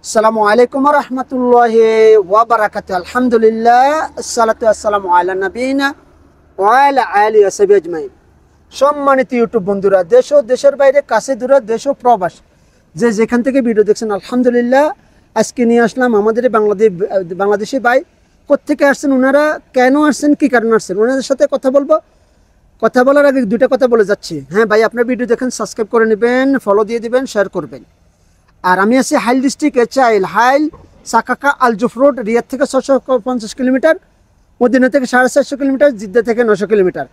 আসসালামু আলাইকুম ওয়া রাহমাতুল্লাহি ওয়া বারাকাতুহু। আলহামদুলিল্লাহ, আসসালাতু ওয়াসসালামু আলা নবিয়িনা ওয়া আলা আলিহি ওয়া সাহবিহি আজমাইন। সম্মানিত ইউটিউব বন্ধুরা, দেশ ও দেশের বাইরে, কাছে দূরে, দেশ ও প্রবাস, যে যেখান থেকে ভিডিও দেখছেন, আলহামদুলিল্লাহ আজকে নিয়ে আসলাম আমাদের বাংলাদেশি ভাই। কোত্থেকে আসছেন, ওনারা কেন আসছেন, কি কারণে আসছেন, ওনাদের সাথে কথা বলবো। কথা বলার আগে দুইটা কথা বলে যাচ্ছি। হ্যাঁ ভাই, আপনার ভিডিও দেখেন, সাবস্ক্রাইব করে নেবেন, ফলো দিয়ে দিবেন, শেয়ার করবেন। আর আমি আছি হাইল ডিস্ট্রিক্ট, এচাইল হাইল সাকাকা আলজুফ রোড, রিয়াদ থেকে 650 কিলোমিটার, মদিনা থেকে 450 কিলোমিটার, জিদ্দা থেকে 900 কিলোমিটার।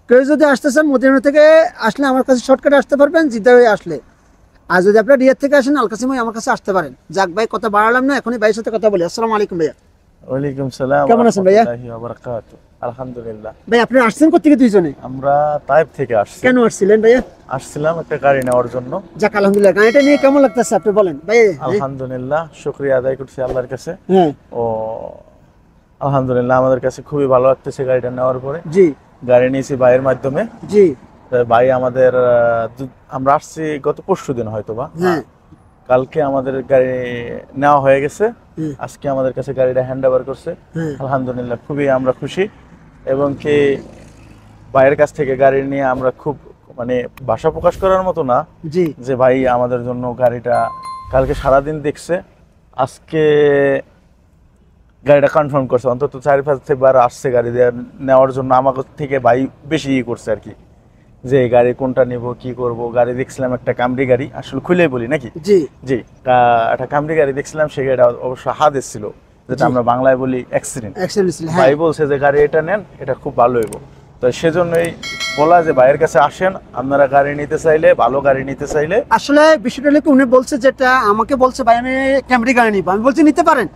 কেউ যদি আসতে চান, মদিনা থেকে আসলে আমার কাছে শর্টকাটে আসতে পারবেন, জিদ্দা হয়ে আসলে। আর যদি আপনার রিয়াদ থেকে আসেন, আলকাসিম হয়ে আমার কাছে আসতে পারেন। যাক ভাই, কথা বাড়ালাম না, এখনই ভাইয়ের সাথে কথা বলি। আসসালামু আলাইকুম ভাইয়া। ওয়ালাইকুম সালাম। কেমন আছেন ভাইয়া? আলহামদুলিল্লাহ। ভাই আপনি আসছেন কোথেকে দুইজনে? আমরা তাইফ থেকে আসছি। কেন আসছিলেন ভাইয়া? আসছিলাম একটা গাড়ি নেওয়ার জন্য। যাক আলহামদুলিল্লাহ, গাড়িটা নিয়ে কেমন লাগতেছে আপনি বলেন ভাই? আলহামদুলিল্লাহ, শুকরিয়া আদায় করছি আল্লাহর কাছে। হ্যাঁ, ও আলহামদুলিল্লাহ, আমাদের কাছে খুবই ভালো লাগতেছে গাড়িটা নেওয়ার পরে। জি গাড়ি নিয়েছি ভাইয়ের মাধ্যমে। জি। ভাই আমাদের আমরা আসছি গত পরশুদিন হয়তোবা। হ্যাঁ, কালকে আমাদের গাড়ি নেওয়া হয়ে গেছে। হুম, আজকে আমাদের কাছে গাড়িটা হ্যান্ড ওভার করছে। হ্যাঁ, আলহামদুলিল্লাহ, খুবই আমরা খুশি। এবং কি ভাইয়ের কাছ থেকে গাড়ি নিয়ে আমরা খুব মানে ভাষা প্রকাশ করার মতো না জি যে ভাই আমাদের জন্য গাড়িটা কালকে সারাদিন দেখছে, আজকে গাড়িটা কনফার্ম করছে। অন্তত 4-5 বার আসছে গাড়ি নেওয়ার জন্য আমার থেকে ভাই বেশি করছে আর কি, যে গাড়ি কোনটা নিব, কি করব। গাড়ি দেখছিলাম একটা কামরি গাড়ি, আসলে খুলেই বলি নাকি। জি জি, একটা কামরি গাড়ি দেখছিলাম, সেই গাড়িটা অবশ্য হাদেস ছিল, যেটা আমরা বাংলায় বলি অ্যাক্সিডেন্ট। হ্যাঁ। ভাই বলছে যে গাড়ি এটা নেন, এটা খুব ভালো হইব। তো সেজন্যই বলা যে ভাইয়ের কাছে আসেন, আপনারা গাড়ি নিতে চাইলে, ভালো গাড়ি নিতে চাইলে। আসলে বিষয়টা হলো কি, উনি বলছে, যেটা আমাকে বলছে ভাই আমি ক্যামরি গাড়ি নিব। আমি বলছি নিতে পারেন।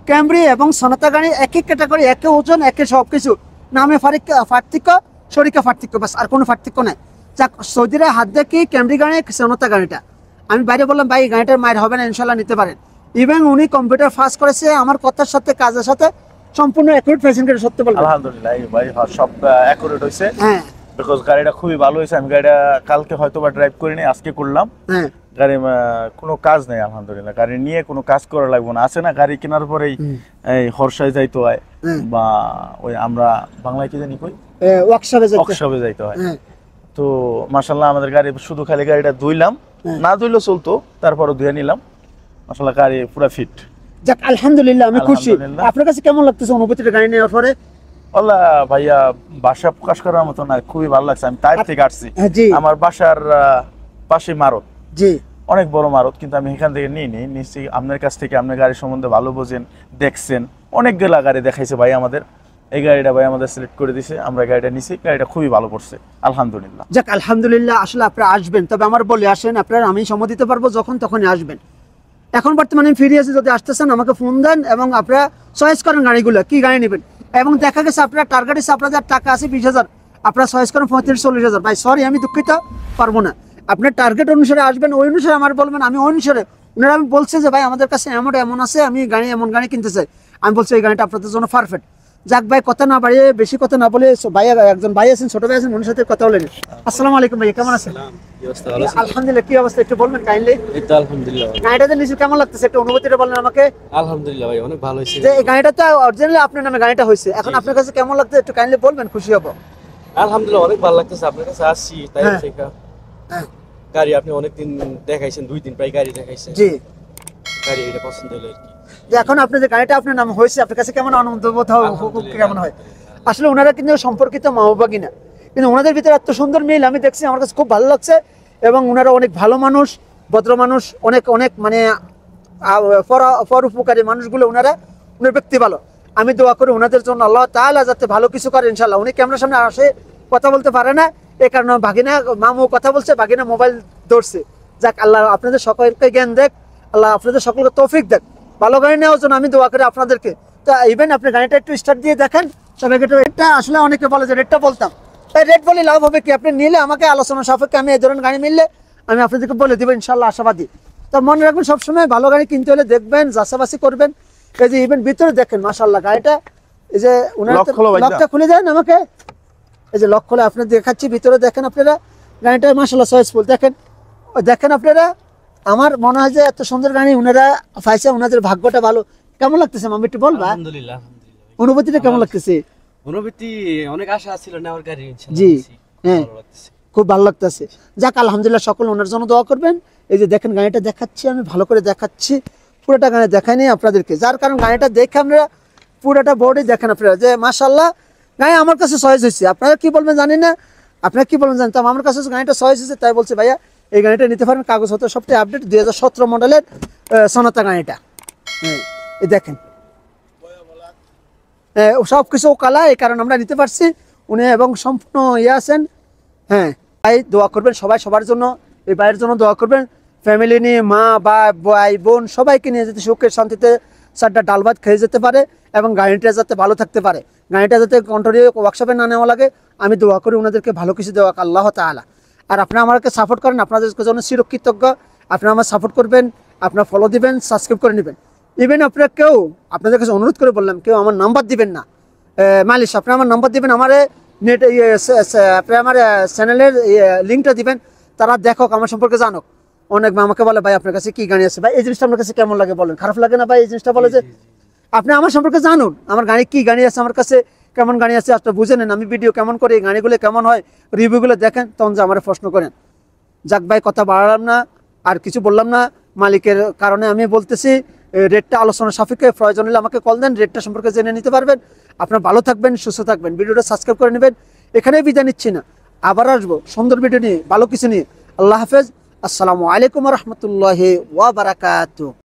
ক্যামরি এবং সনাতা গাড়ি একই ক্যাটাগরি, একই ওজন, একই সব কিছু। নামে পার্থক্য, শরীরে পার্থক্য, বাস, আর কোনো পার্থক্য নাই। যাক, সৌদিরা হাত দেখি ক্যামরি গাড়ি, সনাতা গাড়িটা। আমি বাইরে বললাম ভাই গাড়িটার মায়ের হবে না, ইনশাল্লাহ নিতে পারেন। ইভেন উনি কম্পিউটার পাস করেছে, আমার কথার সাথে কাজের সাথে সম্পূর্ণ অ্যাকুরেট ফ্যাশন করে সত্যি বলবো। আলহামদুলিল্লাহ ভাই, সব অ্যাকুরেট হইছে। হ্যাঁ বিকজ গাড়িটা খুবই ভালো হয়েছে। আমি গাড়িটা কালকে হয়তো বা ড্রাইভ করিনি, আজকে করলাম। হ্যাঁ, গাড়ি কোনো কাজ নেই আলহামদুলিল্লাহ। গাড়ি নিয়ে কোনো কাজ করা লাগবে না। আছে না, গাড়ি কেনার পরেই এই হর্ষায় যাইতে হয়, বা ওই আমরা বাংলায় কি জানি কই, ওয়ার্কশপে যাইতে হয়। তো মাশাআল্লাহ আমাদের গাড়ি শুধু খালি গাড়িটা ধুইলাম, না ধুইলেও চলতো, তারপরও ধুয়ে নিলাম। মাশাআল্লাহ গাড়ি পুরো ফিট। যাক আলহামদুলিল্লাহ, আমি খুশি। আপনার কাছে কেমন লাগতেছে অনুভূতিটা গাড়ি নেওয়ার পরে? আল্লাহ ভাইয়া, ভাষা প্রকাশ করার মতো না, খুবই ভালো লাগছে। আমি তাইফ থেকে আসছি, আমার বাসার পাশে মারত, জি অনেক বড় মারত, কিন্তু আমি এখান থেকে নিইনি, নিশ্চয়ই আপনার কাছ থেকে। আপনার গাড়ির সম্বন্ধে ভালো বোঝেন, দেখছেন, অনেকগুলা গাড়ি দেখাইছে ভাই আমাদের। এই গাড়িটা ভাই আমাদের সিলেক্ট করে দিছে, আমরা গাড়িটা নিছি, গাড়িটা খুবই ভালো পড়ছে আলহামদুলিল্লাহ। যাক আলহামদুলিল্লাহ। আসলে আপনারা আসবেন, তবে আমার বলে আসেন, আপনারা আমি সময় দিতে পারবো, যখন তখনই আসবেন। এখন বর্তমানে আমি ফিরে আছি, যদি আসতেছেন আমাকে ফোন দেন, এবং আপনারা চয়েস করেন গাড়িগুলো, কি গাড়ি নেবেন। এবং দেখা গেছে আপনার টার্গেট আছে, আপনাদের টাকা আছে 20,000, আপনারা চয়েস করেন 35-40,000। ভাই সরি, আমি দুঃখিত, পারবো না। আপনার টার্গেট অনুসারে আসবেন, ওই অনুসারে আমার বলবেন, আমি ওই অনুসারে। ওনারা আমি বলছে যে ভাই আমাদের কাছে এমন আছে, আমি গাড়ি এমন গাড়ি কিনতে চাই। আমি বলছি এই গাড়িটা আপনাদের জন্য পারফেক্ট। যাক ভাই, কথা না বাড়িয়ে, বেশি কথা না বলে, ভাই একজন ভাই আছেন, ছোট ভাই আছেন, ওনার সাথে কথা বলেন। আসসালামু আলাইকুম ভাই, কেমন আছেন? আলহামদুলিল্লাহ। কি অবস্থা একটু বলবেন কাইন্ডলি? এই তো আলহামদুলিল্লাহ। গাড়িটাতে নিচে কেমন লাগতেছে, একটু অনুভূতিটা বলেন আমাকে। আলহামদুলিল্লাহ ভাই, অনেক ভালো হয়েছে। যে এই গাড়িটা তো অরিজিনালি আপনার নামে গাড়িটা হয়েছে, এখন আপনার কাছে কেমন লাগছে একটু কাইন্ডলি বলবেন, খুশি হব। আলহামদুলিল্লাহ, অনেক ভালো লাগতেছে। আপনার কাছে আসছি তাই হ্যাঁ। থেকে। হ্যাঁ গাড়ি আপনি অনেকদিন দেখাইছেন, 2 দিন প্রায় গাড়ি দেখাইছেন। জি। গাড়ি এটা পছন্দ হলো আর কি। যে এখন আপনি যে গাড়িটা আপনার নামে হয়েছে, আপনার কাছে কেমন আনন্দ বোধ হয়, কেমন হয়? আসলে ওনারা কিন্তু সম্পর্কিত মা বাবা কিনা, কিন্তু ওনাদের ভিতরে এত সুন্দর মিল আমি দেখছি, আমার কাছে খুব ভালো লাগছে। এবং ওনারা অনেক ভালো মানুষ, ভদ্র মানুষ, অনেক অনেক মানে পরোপকারী মানুষগুলো ওনার ব্যক্তি ভালো। আমি দোয়া করি ওনাদের জন্য, আল্লাহ তাআলা যাতে ভালো কিছু করে ইনশাআল্লাহ। উনি ক্যামেরার সামনে আসে, কথা বলতে পারে না, এই কারণে ভাগিনা মামু কথা বলছে, ভাগিনা মোবাইল ধরছে। যাক, আল্লাহ আপনাদের সকলকে জ্ঞান দেখ, আল্লাহ আপনাদের সকলকে তৌফিক দেখ ভালো গাড়ি নেওয়ার জন্য। আমি দোয়া করি আপনাদেরকে। তো ইভেন আপনি গাড়িটা একটু স্টার্ট দিয়ে দেখেন সবাইকে। রেটটা আসলে অনেকে বলে যে রেটটা বলতাম, তাই রেট বলে লাভ হবে কি? আপনি নিলে আমাকে আলোচনা সাপেক্ষে, আমি এই ধরনের গাড়ি মিললে আমি আপনাদেরকে বলে দেবো ইনশাল্লাহ, আশাবাদী। তো মনে রাখবেন, সবসময় ভালো গাড়ি কিনতে হলে দেখবেন, যাচাবাচি করবেন। এই যে ইভেন ভিতরে দেখেন মাশাআল্লাহ গাড়িটা, এই যে উনার লকটা খুলে দেন আমাকে, এই যে লক খুলে আপনাদের দেখাচ্ছি, ভিতরে দেখেন আপনারা গাড়িটা মাশাআল্লাহ চয়েসফুল। দেখেন আপনারা আমার মনে হয় যে এত সুন্দর গাড়ি ওনারা পাইছে, ওনাদের ভাগ্যটা ভালো। কেমন লাগতেছে মামি একটু বলবা? আলহামদুলিল্লাহ, আলহামদুলিল্লাহ। অনুভূতিটা কেমন লাগতেছে? অনুভূতি অনেক আশা ছিল নেওয়ার গাড়ি, ইনশাআল্লাহ জি, নিছি। হ্যাঁ, ভালো লাগতেছে। খুব ভালো লাগতেছে। যাক আলহামদুলিল্লাহ, সকল ওনার জন্য দোয়া করবেন। এই যে দেখেন গাড়িটা দেখাচ্ছি, আমি ভালো করে দেখাচ্ছি, পুরোটা গাড়ি দেখাইনি আপনাদেরকে, যার কারণ গাড়িটা দেখে আপনারা পুরোটা বোর্ডে দেখেন আপনারা যে মাশাআল্লাহ গাড়ি আমার কাছে চয়েস হয়েছে। আপনারা কি বলবেন জানি না, আপনারা কি বলবেন জানেন, তো আমার কাছে গাড়িটা চয়েস হয়েছে, তাই বলছে ভাইয়া এই গাড়িটা নিতে পারেন, কাগজপত্র সবটাই আপডেট, 2017 মডেলের সোনাতা গাড়িটা। হ্যাঁ, এই দেখেন সব কিছু কালা, এই কারণে আমরা নিতে পারছি উনি, এবং সম্পূর্ণ ইয়ে আছেন। হ্যাঁ ভাই দোয়া করবেন সবাই, সবার জন্য, এই ভাইয়ের জন্য দোয়া করবেন। ফ্যামিলি নিয়ে মা বা ভাই বোন সবাইকে নিয়ে যেতে সুখে শান্তিতে 4টা ডাল ভাত খেয়ে যেতে পারে, এবং গাড়িটা যাতে ভালো থাকতে পারে, গাড়িটা যাতে কন্ট্রোলে ওয়ার্কশপে না নেওয়া লাগে। আমি দোয়া করি ওনাদেরকে ভালো কিছু দেওয়া আল্লাহ তাআলা। আর আপনারা আমাকে সাপোর্ট করেন, আপনাদের জন্য চিরকৃতজ্ঞ। আপনারা আমার সাপোর্ট করবেন, আপনারা ফলো দিবেন, সাবস্ক্রাইব করে নেবেন। ইভেন আপনারা কেউ, আপনাদের কাছে অনুরোধ করে বললাম, কেউ আমার নাম্বার দিবেন না। মালিশ আপনি আমার নাম্বার দিবেন, আমার নেট আপনি আমার চ্যানেলের লিঙ্কটা দিবেন, তারা দেখো আমার সম্পর্কে জানো। অনেক আমাকে বলে ভাই আপনার কাছে কি গাড়ি আছে, ভাই এই জিনিসটা আপনার কাছে কেমন লাগে বলেন, খারাপ লাগে না ভাই এই জিনিসটা বলে যে আপনি আমার সম্পর্কে জানুন, আমার গাড়ি কি গাড়ি আছে, আমার কাছে কেমন গাড়ি আছে আপনি বুঝে নেন, আমি ভিডিও কেমন করি, এই গাড়িগুলো কেমন হয়, রিভিউগুলো দেখেন, তখন যে আমার প্রশ্ন করেন। যাক ভাই কথা বাড়ালাম না, আর কিছু বললাম না, মালিকের কারণে আমি বলতেছি, রেটটা আলোচনা সাপেক্ষে, প্রয়োজন হলে আমাকে কল দেন, রেটটা সম্পর্কে জেনে নিতে পারবেন। আপনারা ভালো থাকবেন, সুস্থ থাকবেন, ভিডিওটা সাবস্ক্রাইব করে নেবেন। এখানেই বিদায় নিচ্ছি না, আবার আসবো সুন্দর ভিডিও নিয়ে, ভালো কিছু নিয়ে। আল্লাহ হাফেজ, আসসালামু আলাইকুম রহমতুল্লাহি ওয়া বারাকাতুহু।